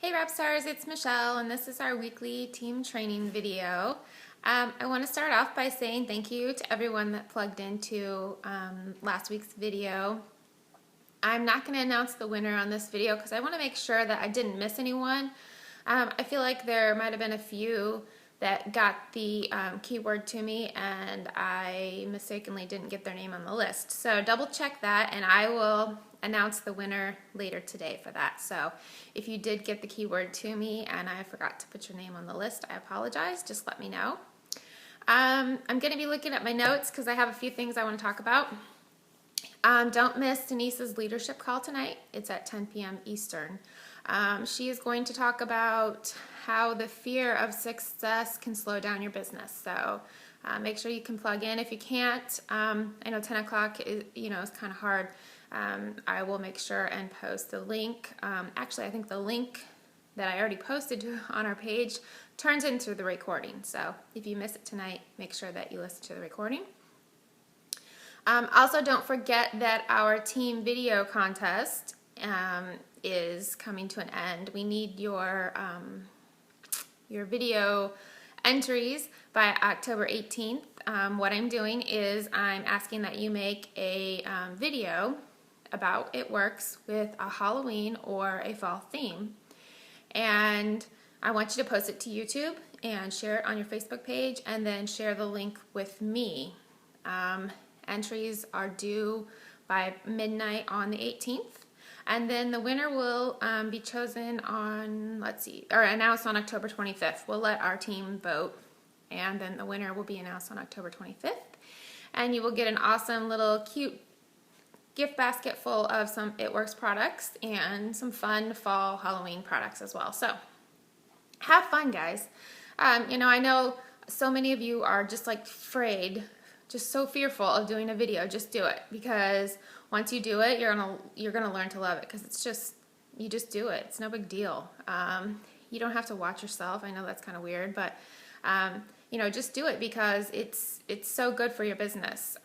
Hey Rap Stars, it's Michelle and this is our weekly team training video. I want to start off by saying thank you to everyone that plugged into last week's video. I'm not going to announce the winner on this video because I want to make sure that I didn't miss anyone. I feel like there might have been a few that got the keyword to me and I mistakenly didn't get their name on the list. So double check that and I will announce the winner later today for that. So if you did get the keyword to me and I forgot to put your name on the list, I apologize. Just let me know. I'm going to be looking at my notes because I have a few things I want to talk about. Don't miss Denise's leadership call tonight. It's at 10 p.m. Eastern. She is going to talk about how the fear of success can slow down your business. So make sure you can plug in. If you can't, I know 10 o'clock is, is kind of hard. I will make sure and post the link. Actually, I think the link that I already posted on our page turns into the recording. So if you miss it tonight, make sure that you listen to the recording. Also, don't forget that our team video contest is coming to an end. We need your video entries by October 18th. What I'm doing is I'm asking that you make a video about It Works with a Halloween or a fall theme. And I want you to post it to YouTube and share it on your Facebook page and then share the link with me. Entries are due by midnight on the 18th. And then the winner will be chosen on, announced on October 25th. We'll let our team vote, and then the winner will be announced on October 25th. And you will get an awesome little cute gift basket full of some It Works products and some fun fall Halloween products as well. So have fun, guys. I know so many of you are just like afraid, just so fearful of doing a video. Just do it, because once you do it, you're gonna learn to love it, because you just do it. It's no big deal. You don't have to watch yourself. I know that's kind of weird, but just do it because it's so good for your business.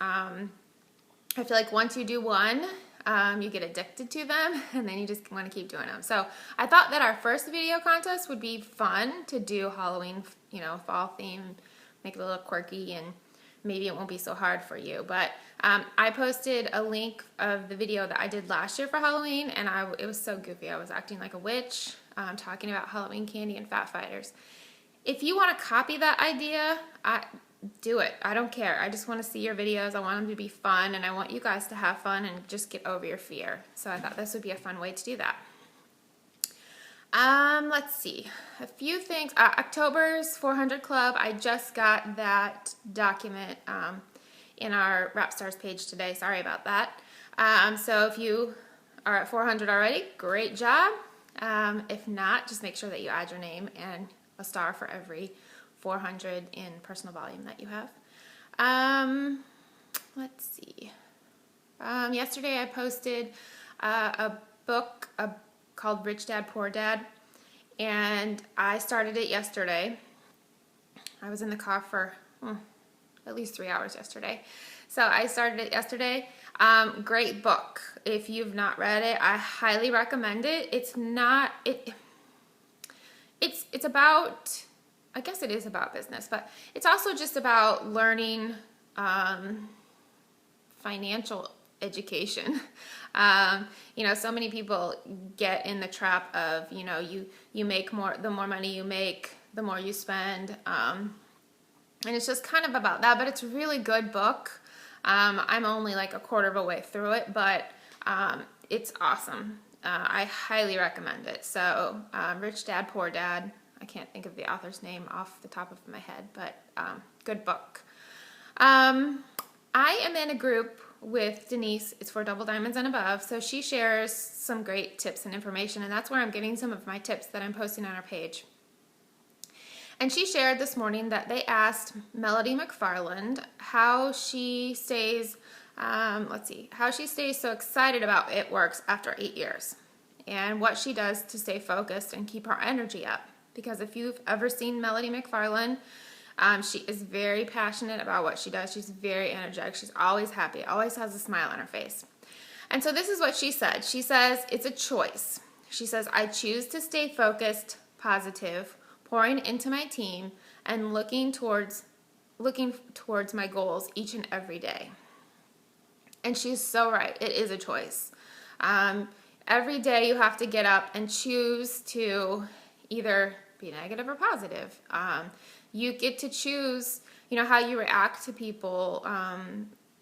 I feel like once you do one, you get addicted to them, and then you just want to keep doing them. So I thought that our first video contest would be fun to do Halloween, fall theme, make it a little quirky, and maybe it won't be so hard for you. But I posted a link of the video that I did last year for Halloween, and it was so goofy. I was acting like a witch, talking about Halloween candy and fat fighters. If you want to copy that idea, do it. I don't care. I just want to see your videos. I want them to be fun, and I want you guys to have fun and just get over your fear. So I thought this would be a fun way to do that. Let's see. A few things. October's 400 Club. I just got that document in our Rap Stars page today. Sorry about that. So if you are at 400 already, great job. If not, just make sure that you add your name and a star for every 400 in personal volume that you have. Let's see. Yesterday I posted a book called Rich Dad, Poor Dad, and I started it yesterday. I was in the car for at least 3 hours yesterday. So I started it yesterday. Great book. If you've not read it, I highly recommend it. It's about, I guess it is about business, but it's also just about learning financial education. So many people get in the trap of, you make more, the more money you make, the more you spend. And it's just kind of about that, but it's a really good book. I'm only like a quarter of a way through it, but it's awesome. I highly recommend it. So Rich Dad, Poor Dad. I can't think of the author's name off the top of my head, but good book. I am in a group with Denise. It's for Double Diamonds and Above. So she shares some great tips and information, and that's where I'm getting some of my tips that I'm posting on our page. And she shared this morning that they asked Melody McFarland how she stays, how she stays so excited about It Works after 8 years, and what she does to stay focused and keep her energy up. Because if you've ever seen Melody McFarland, she is very passionate about what she does. She's very energetic. She's always happy, always has a smile on her face. And so this is what she said. She says, it's a choice. She says, I choose to stay focused, positive, pouring into my team, and looking towards my goals each and every day. And she's so right. It is a choice. Every day you have to get up and choose to either be negative or positive. You get to choose, how you react to people,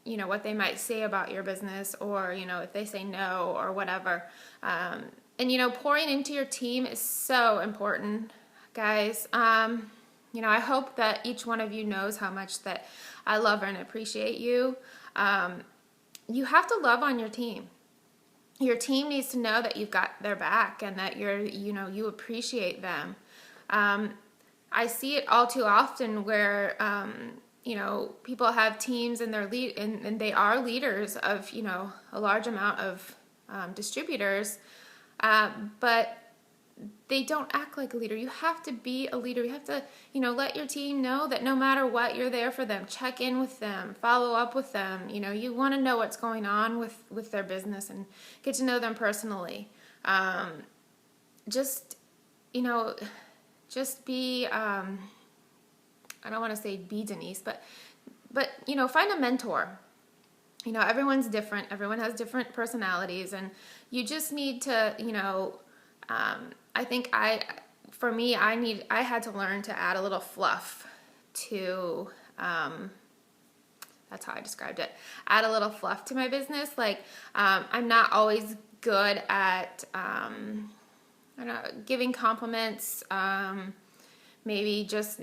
what they might say about your business, or, if they say no or whatever. And, pouring into your team is so important, guys. I hope that each one of you knows how much that I love and appreciate you. You have to love on your team. Your team needs to know that you've got their back and that you appreciate them. I see it all too often where, people have teams and and they are leaders of, a large amount of distributors, but they don't act like a leader. You have to be a leader. You have to, let your team know that no matter what, you're there for them. Check in with them, follow up with them. You want to know what's going on with their business and get to know them personally. Just be, I don't want to say be Denise, but find a mentor. Everyone's different. Everyone has different personalities, and you just need to, I think I had to learn to add a little fluff to, that's how I described it. Add a little fluff to my business. Like, I'm not always good at, giving compliments. Maybe just,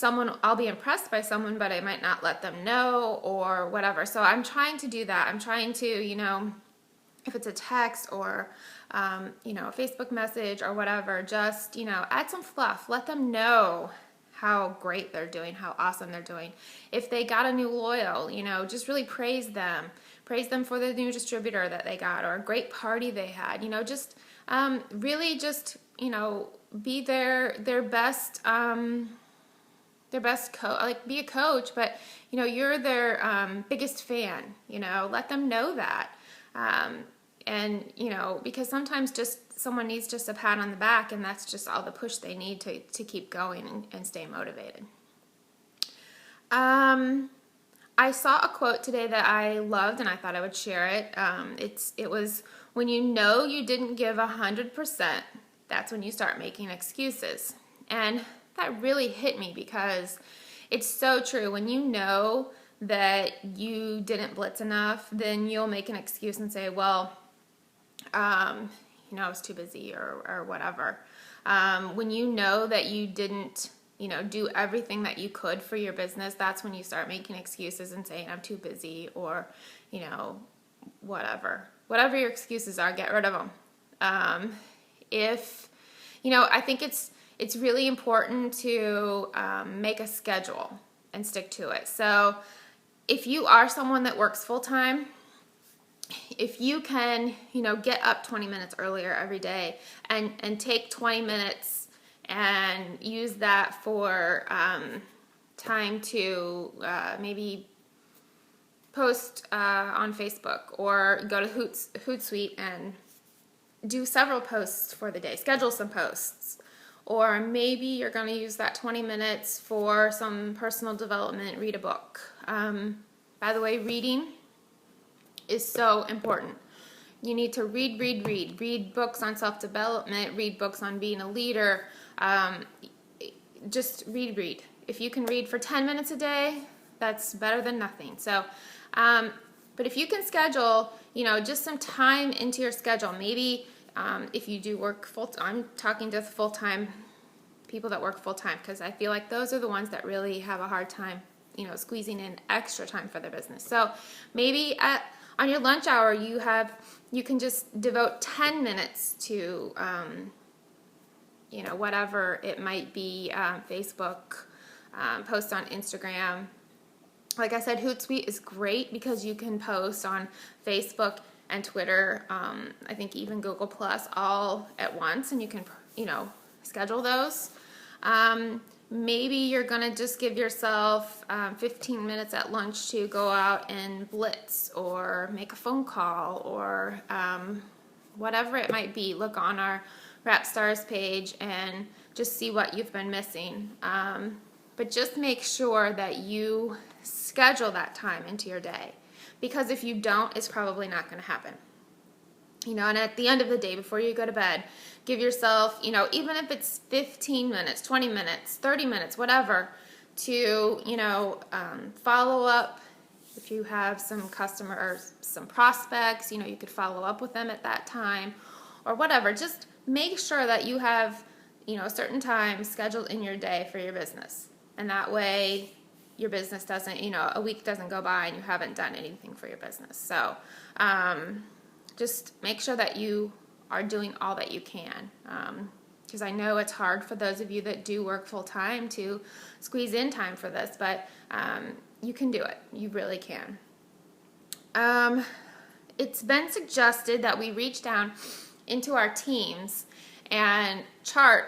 I'll be impressed by someone, but I might not let them know or whatever. So I'm trying to do that. I'm trying to, if it's a text or, a Facebook message or whatever, just, add some fluff. Let them know how great they're doing, how awesome they're doing. If they got a new loyal, just really praise them. Praise them for the new distributor that they got or a great party they had. Just really just, be their best coach, be a coach, but, you're their biggest fan, let them know that. And, because sometimes just someone needs just a pat on the back, and that's just all the push they need to keep going and stay motivated. I saw a quote today that I loved, and I thought I would share it. It was, when you know you didn't give 100%, that's when you start making excuses. And that really hit me because it's so true. When you know that you didn't blitz enough, then you'll make an excuse and say, well, I was too busy or whatever. When you know that you didn't, do everything that you could for your business, that's when you start making excuses and saying, I'm too busy, or, whatever. Whatever your excuses are, get rid of them. I think it's really important to make a schedule and stick to it. So if you are someone that works full-time, if you can, get up 20 minutes earlier every day and take 20 minutes and use that for time to maybe post on Facebook or go to Hootsuite and do several posts for the day, schedule some posts. Or maybe you're going to use that 20 minutes for some personal development, read a book. By the way, reading is so important. You need to read. Read books on self-development, read books on being a leader. Just read. If you can read for 10 minutes a day, that's better than nothing. So, but if you can schedule, just some time into your schedule, maybe if you do work I'm talking to full-time people that work full-time, because I feel like those are the ones that really have a hard time, squeezing in extra time for their business. So maybe on your lunch hour, you can just devote 10 minutes to, whatever it might be, Facebook, post on Instagram. Like I said, Hootsuite is great because you can post on Facebook and Twitter, I think even Google Plus, all at once, and you can, schedule those. Maybe you're going to just give yourself 15 minutes at lunch to go out and blitz or make a phone call or whatever it might be. Look on our Wrap Starzz page and just see what you've been missing. But just make sure that you schedule that time into your day, because if you don't, it's probably not going to happen. You know, and at the end of the day, before you go to bed, give yourself, you know, even if it's 15 minutes, 20 minutes, 30 minutes, whatever, to, you know, follow up. If you have some customers, some prospects, you know, you could follow up with them at that time or whatever. Just make sure that you have, you know, a certain time scheduled in your day for your business. And that way your business doesn't, you know, a week doesn't go by and you haven't done anything for your business. So just make sure that you are doing all that you can. Because I know it's hard for those of you that do work full time to squeeze in time for this, but you can do it. You really can. It's been suggested that we reach down into our teams and chart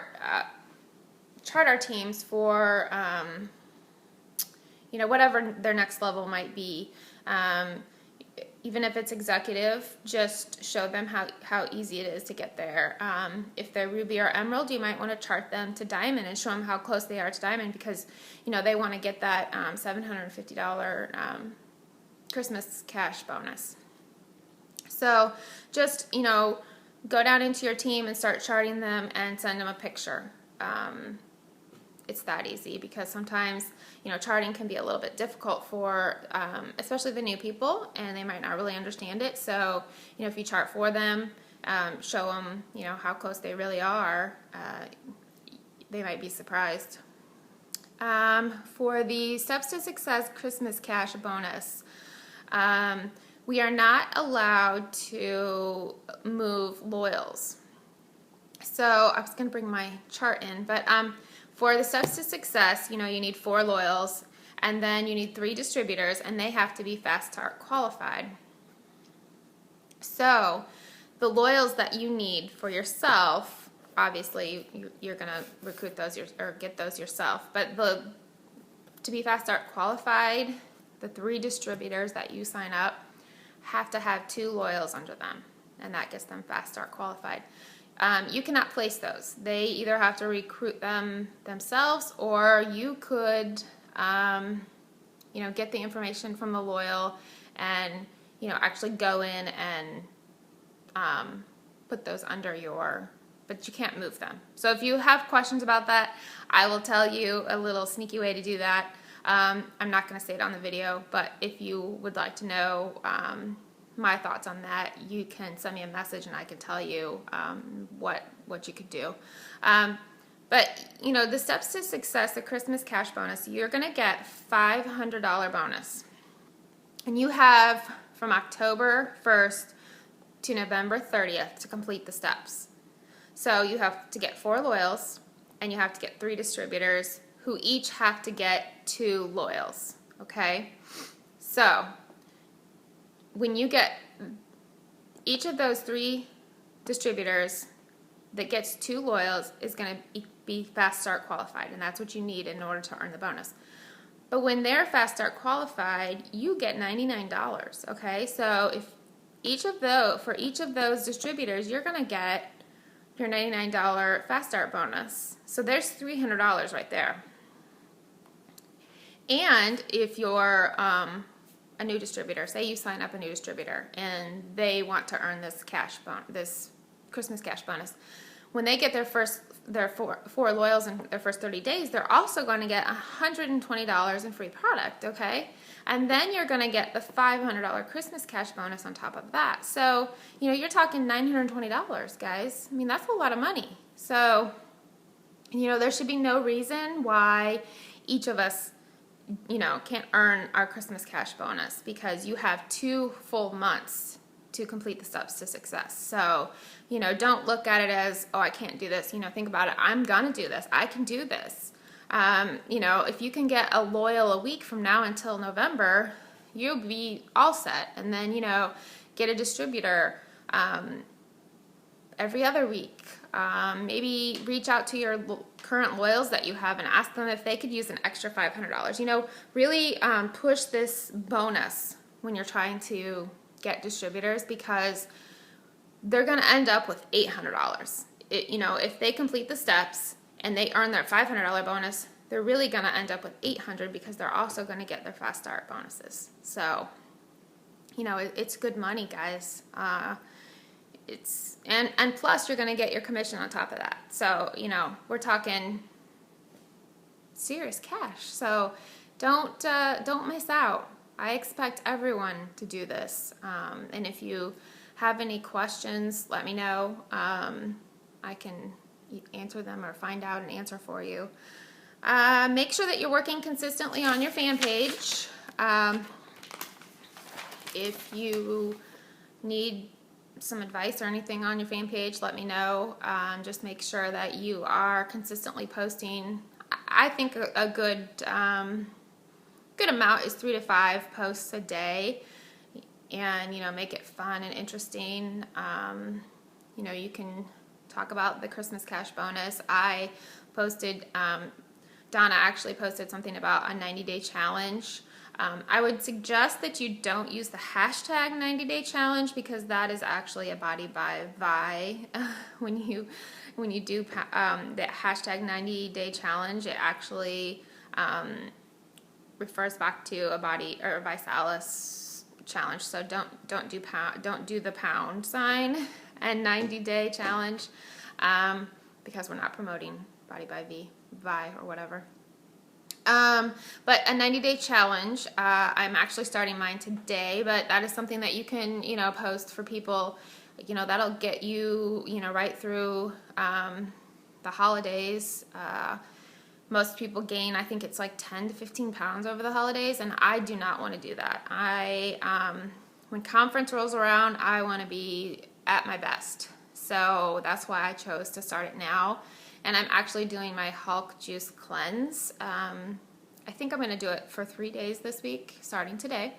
our teams for, you know, whatever their next level might be. Even if it's executive, just show them how easy it is to get there. If they're Ruby or Emerald, you might want to chart them to Diamond and show them how close they are to Diamond, because, you know, they want to get that $750 Christmas cash bonus. So just, you know, go down into your team and start charting them and send them a picture. It's that easy, because sometimes, you know, charting can be a little bit difficult for especially the new people, and they might not really understand it. So, you know, if you chart for them, show them, you know, how close they really are, they might be surprised. For the Steps to Success Christmas Cash Bonus, we are not allowed to move loyals. So I was going to bring my chart in, but for the Steps to Success, you know, you need 4 loyals, and then you need 3 distributors, and they have to be Fast Start qualified. So the loyals that you need for yourself, obviously you're going to recruit those or get those yourself, but to be Fast Start qualified, the 3 distributors that you sign up have to have 2 loyals under them, and that gets them Fast Start qualified. You cannot place those. They either have to recruit them themselves, or you could, you know, get the information from the loyal and, you know, actually go in and put those under your, but you can't move them. So if you have questions about that, I will tell you a little sneaky way to do that. I'm not going to say it on the video, but if you would like to know my thoughts on that, you can send me a message and I can tell you what you could do. But, you know, the Steps to Success, the Christmas cash bonus, you're going to get $500 bonus. And you have from October 1st to November 30th to complete the steps. So you have to get 4 loyals, and you have to get 3 distributors, who each have to get 2 loyals, okay? So when you get each of those 3 distributors that gets 2 loyals is going to be Fast Start qualified, and that's what you need in order to earn the bonus. But when they're Fast Start qualified, you get $99, okay? So if for each of those distributors, you're going to get your $99 Fast Start bonus. So there's $300 right there. And if you're a new distributor, say you sign up a new distributor and they want to earn this this Christmas cash bonus, when they get their 4 loyals in their first 30 days, they're also going to get $120 in free product, okay? And then you're going to get the $500 Christmas cash bonus on top of that. So, you know, you're talking $920, guys. I mean, that's a lot of money. So, you know, there should be no reason why each of us, you know, can't earn our Christmas cash bonus, because you have 2 full months to complete the Steps to Success. So, you know, don't look at it as, oh, I can't do this. You know, think about it. I'm gonna do this. I can do this. You know, if you can get a loyal a week from now until November, you'll be all set. And then, you know, get a distributor every other week. Maybe reach out to your current loyals that you have and ask them if they could use an extra $500. You know, really push this bonus when you're trying to get distributors, because they're going to end up with $800. If they complete the steps and they earn their $500 bonus, they're really going to end up with $800 because they're also going to get their fast start bonuses. So, it's good money, guys. And plus you're going to get your commission on top of that. So, we're talking serious cash. So don't miss out. I expect everyone to do this. And if you have any questions, let me know. I can answer them or find out an answer for you. Make sure that you're working consistently on your fan page. If you need some advice or anything on your fan page, let me know. Just make sure that you are consistently posting. I think a good amount is 3 to 5 posts a day, and make it fun and interesting. You can talk about the Christmas cash bonus. I posted, Donna actually posted something about a 90-day challenge. I would suggest that you don't use the hashtag 90-day challenge, because that is actually a body by Vi. When you do the hashtag 90-day challenge, it actually refers back to a body or Visalis challenge. So don't do the pound sign and 90-day challenge, because we're not promoting Body by Vi or whatever. But a 90-day challenge, I'm actually starting mine today, but that is something that you can, post for people, that'll get you, right through, the holidays. Most people gain, I think it's like 10 to 15 pounds over the holidays, and I do not want to do that. When conference rolls around, I want to be at my best. So that's why I chose to start it now. And I'm actually doing my Hulk Juice Cleanse. I think I'm going to do it for 3 days this week, starting today.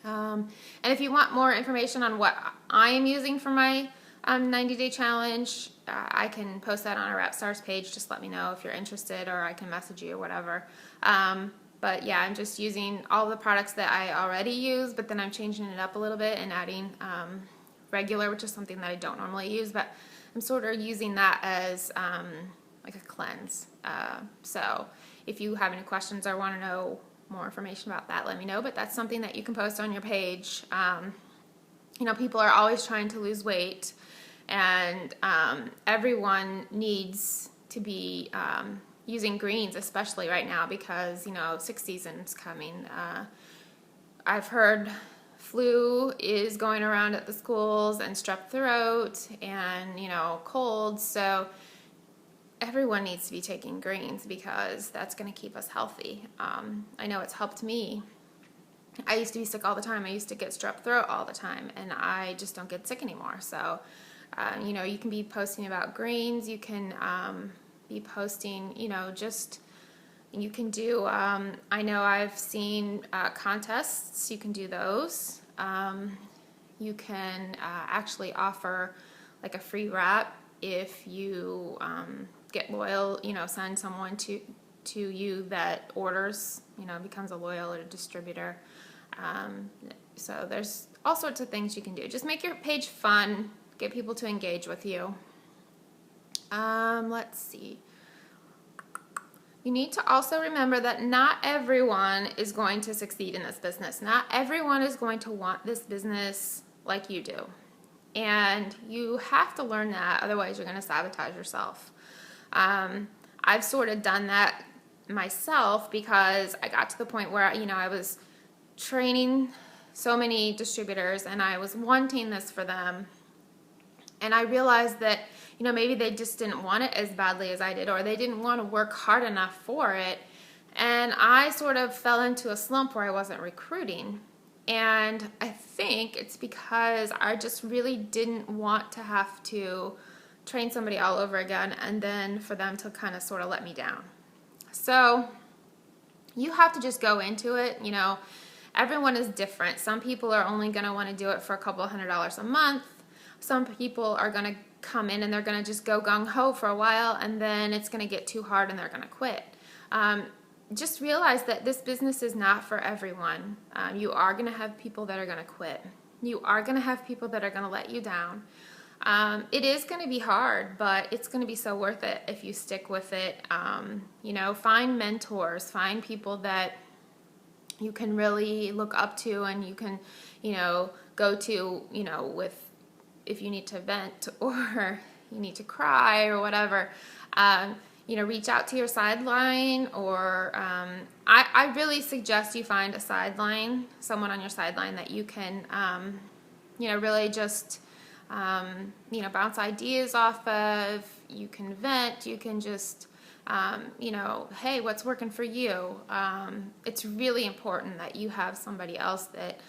And if you want more information on what I am using for my 90-day challenge, I can post that on our Starzz page. Just let me know if you're interested, or I can message you or whatever. But yeah, I'm just using all the products that I already use, but then I'm changing it up a little bit and adding regular, which is something that I don't normally use, but I'm sort of using that as like a cleanse. So if you have any questions or want to know more information about that, let me know. But that's something that you can post on your page. People are always trying to lose weight, and everyone needs to be using greens, especially right now, because, sick season's coming. I've heard flu is going around at the schools, and strep throat, and, colds. So everyone needs to be taking greens, because that's going to keep us healthy. I know it's helped me. I used to be sick all the time. I used to get strep throat all the time, and I just don't get sick anymore. So, you can be posting about greens. You can be posting, you can do, I know I've seen contests. You can do those. You can actually offer like a free wrap if you get loyal, send someone to you that orders, becomes a loyal or a distributor. So there's all sorts of things you can do. Just make your page fun, get people to engage with you. Let's see. You need to also remember that not everyone is going to succeed in this business. Not everyone is going to want this business like you do. And you have to learn that, otherwise you're going to sabotage yourself. I've sort of done that myself, because I got to the point where, I was training so many distributors, and I was wanting this for them. And I realized that, maybe they just didn't want it as badly as I did, or they didn't want to work hard enough for it. And I sort of fell into a slump where I wasn't recruiting. And I think it's because I just really didn't want to have to train somebody all over again, and then for them to kind of sort of let me down. So you have to just go into it. Everyone is different. Some people are only going to want to do it for a couple $100 a month. Some people are going to come in and they're going to just go gung-ho for a while, and then it's going to get too hard and they're going to quit. Just realize that this business is not for everyone. You are going to have people that are going to quit. You are going to have people that are going to let you down. It is going to be hard, but it's going to be so worth it if you stick with it. You know, find mentors, find people that you can really look up to, and you can, you know, go to, you know, with, if you need to vent or you need to cry or whatever. You know, reach out to your sideline, or I really suggest you find a sideline, someone on your sideline that you can, you know, really just, you know, bounce ideas off of. You can vent, you can just, you know, hey, what's working for you? It's really important that you have somebody else that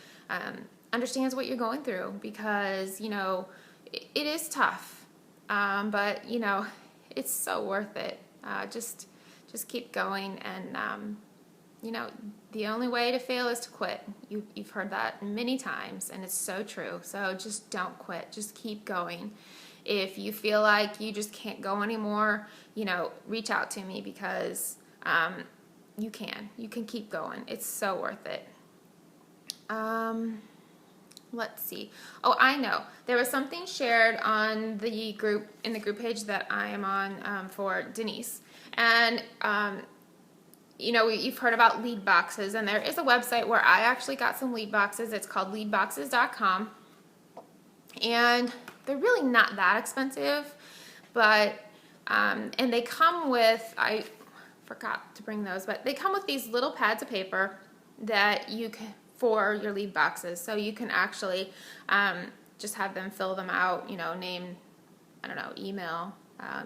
understands what you're going through, because, you know, it is tough, but, you know, it's so worth it. Just keep going, and you know, the only way to fail is to quit. You've heard that many times, and it's so true. So just don't quit. Just keep going. If you feel like you just can't go anymore, you know, reach out to me, because you can keep going. It's so worth it. Let's see. Oh, I know. There was something shared on the group, in the group page that I am on, for Denise. And, you know, you've heard about lead boxes, and there is a website where I actually got some lead boxes. It's called leadboxes.com. And they're really not that expensive, but, and they come with, I forgot to bring those, but they come with these little pads of paper that you can, for your lead boxes, so you can actually just have them fill them out, you know, name, I don't know, email.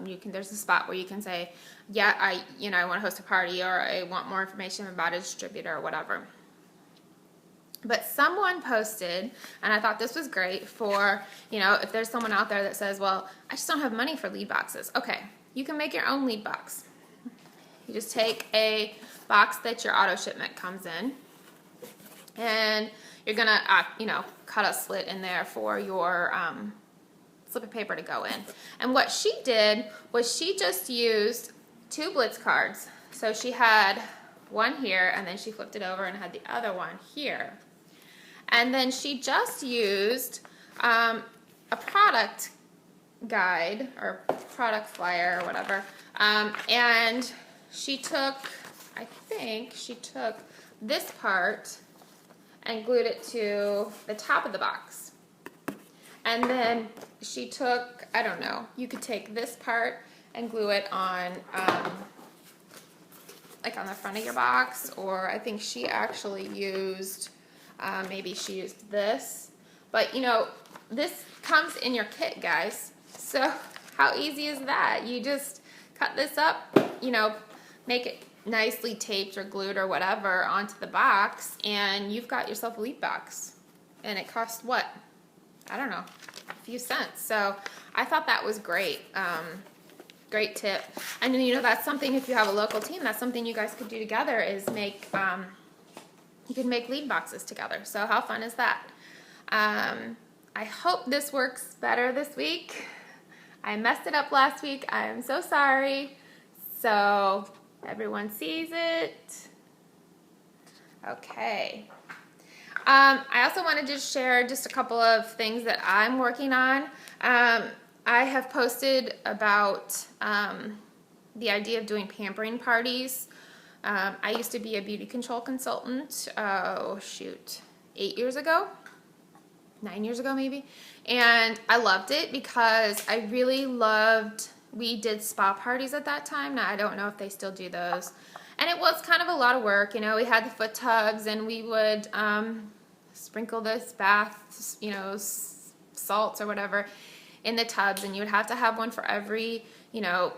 You can, there's a spot where you can say, yeah, I want to host a party, or I want more information about a distributor, or whatever. But someone posted, and I thought this was great for, you know, if there's someone out there that says, well, I just don't have money for lead boxes. Okay, you can make your own lead box. You just take a box that your auto shipment comes in, and you're gonna, you know, cut a slit in there for your slip of paper to go in. And what she did was she just used 2 Blitz cards. So she had one here, and then she flipped it over and had the other one here. And then she just used a product guide, or product flyer, or whatever. And she took, I think she took this part and glued it to the top of the box. And then she took, I don't know, you could take this part and glue it on, like on the front of your box, or I think she actually used, maybe she used this. But, you know, this comes in your kit, guys. So how easy is that? You just cut this up, you know, make it nicely taped or glued or whatever onto the box, and you've got yourself a lead box. And it costs what? I don't know, a few cents. So I thought that was great. Great tip. And you know, that's something, if you have a local team, that's something you guys could do together, is make, you could make lead boxes together. So how fun is that? I hope this works better this week. I messed it up last week. I am so sorry. So everyone sees it. Okay. I also wanted to share just a couple of things that I'm working on. I have posted about the idea of doing pampering parties. I used to be a beauty control consultant, 8 years ago, 9 years ago maybe, and I loved it because I really loved, we did spa parties at that time. Now I don't know if they still do those, and it was kind of a lot of work. You know, we had the foot tubs, and we would sprinkle this bath, you know, salts or whatever in the tubs, and you would have to have one for every, you know,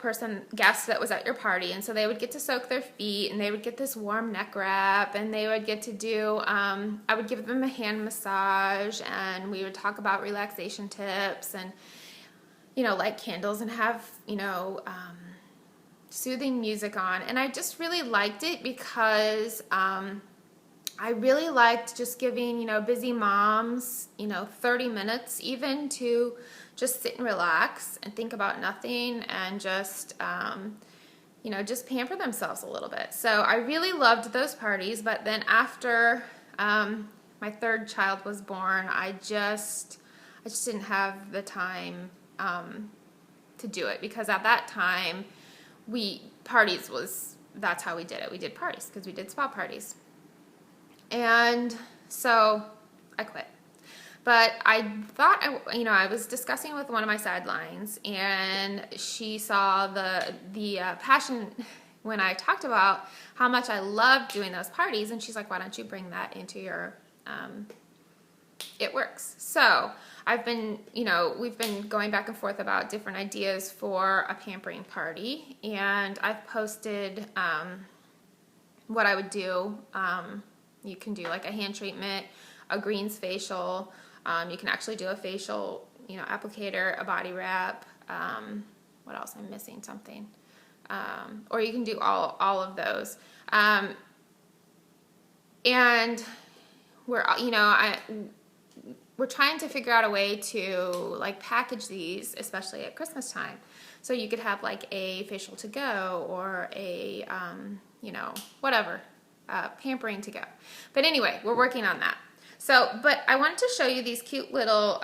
guest that was at your party. And so they would get to soak their feet, and they would get this warm neck wrap, and they would get to do, I would give them a hand massage, and we would talk about relaxation tips, and, you know, light candles, and have, you know, soothing music on. And I just really liked it because I really liked just giving, you know, busy moms, you know, 30 minutes even to just sit and relax and think about nothing, and just, you know, just pamper themselves a little bit. So I really loved those parties. But then after my my third child was born, I just didn't have the time to do it, because at that time that's how we did it. We did parties because we did spa parties. And so I quit. But I thought, I was discussing with one of my sidelines, and she saw the passion when I talked about how much I loved doing those parties, and she's like, why don't you bring that into your It Works? So I've been, we've been going back and forth about different ideas for a pampering party, and I've posted what I would do. You can do like a hand treatment, a greens facial. You can actually do a facial, applicator, a body wrap. What else? I'm missing something. Or you can do all of those. And we're trying to figure out a way to like package these, especially at Christmas time. So you could have like a facial to go, or a, whatever, pampering to go. But anyway, we're working on that. So, but I wanted to show you these cute little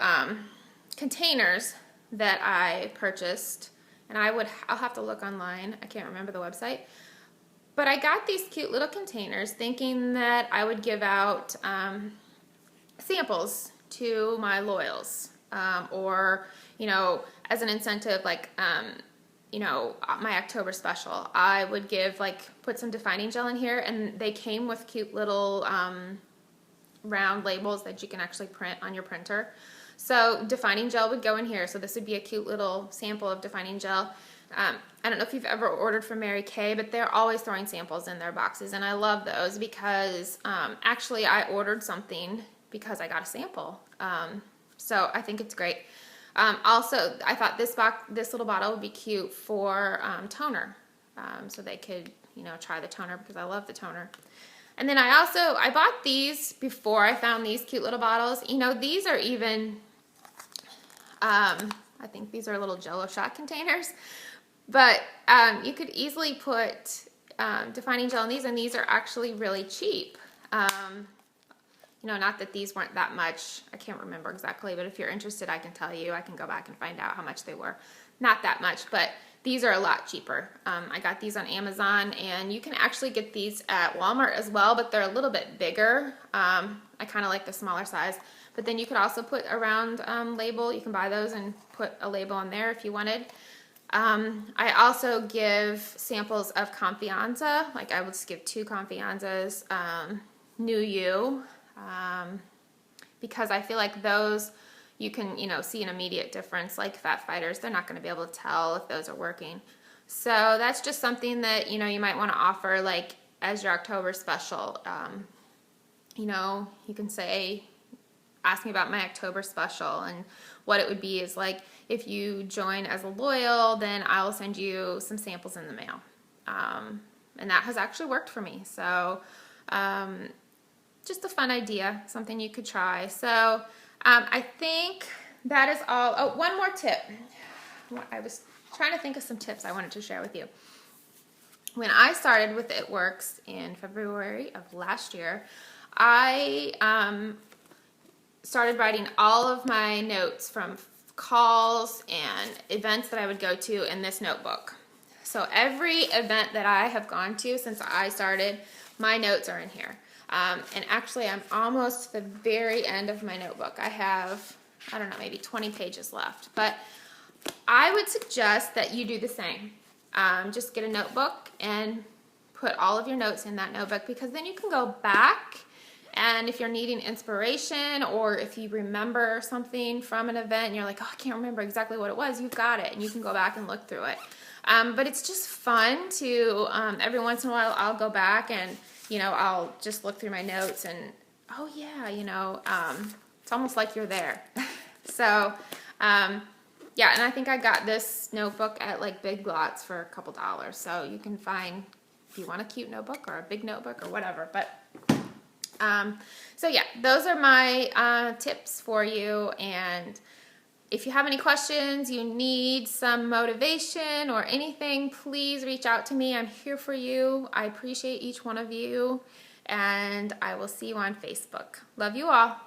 containers that I purchased, and I'll have to look online. I can't remember the website. But I got these cute little containers thinking that I would give out samples to my loyals, or, as an incentive, like, my October special. I would put some defining gel in here, and they came with cute little round labels that you can actually print on your printer. So defining gel would go in here. So this would be a cute little sample of defining gel. I don't know if you've ever ordered from Mary Kay, but they're always throwing samples in their boxes, and I love those because actually I ordered something because I got a sample. So I think it's great. Also, I thought this little bottle would be cute for toner, so they could try the toner, because I love the toner. And then I bought these before I found these cute little bottles. These are even, I think these are little Jell-O shot containers. But you could easily put defining gel in these, and these are actually really cheap. Not that these weren't that much. I can't remember exactly, but if you're interested, I can tell you. I can go back and find out how much they were. Not that much, but these are a lot cheaper. I got these on Amazon, and you can actually get these at Walmart as well, but they're a little bit bigger. I kind of like the smaller size. But then you could also put a round label. You can buy those and put a label on there if you wanted. I also give samples of Confianza. Like I would just give 2 Confianzas, New You, because I feel like those you can, see an immediate difference. Like Fat Fighters, they're not going to be able to tell if those are working. So that's just something that, you might want to offer like as your October special. You can say, ask me about my October special, and what it would be is like, if you join as a loyal, then I'll send you some samples in the mail. And that has actually worked for me. So just a fun idea, something you could try. So I think that is all. Oh, one more tip. I was trying to think of some tips I wanted to share with you. When I started with It Works in February of last year, I started writing all of my notes from calls and events that I would go to in this notebook. So every event that I have gone to since I started, my notes are in here. And actually, I'm almost to the very end of my notebook. I have, I don't know, maybe 20 pages left. But I would suggest that you do the same. Just get a notebook and put all of your notes in that notebook, because then you can go back, and if you're needing inspiration, or if you remember something from an event and you're like, oh, I can't remember exactly what it was, you've got it, and you can go back and look through it. But it's just fun to, every once in a while, I'll go back and, I'll just look through my notes and, oh yeah, it's almost like you're there. So, yeah, and I think I got this notebook at like Big Lots for a couple dollars. So you can find, if you want a cute notebook or a big notebook or whatever. But so yeah, those are my tips for you. And if you have any questions, you need some motivation or anything, please reach out to me. I'm here for you. I appreciate each one of you. and I will see you on Facebook. Love you all.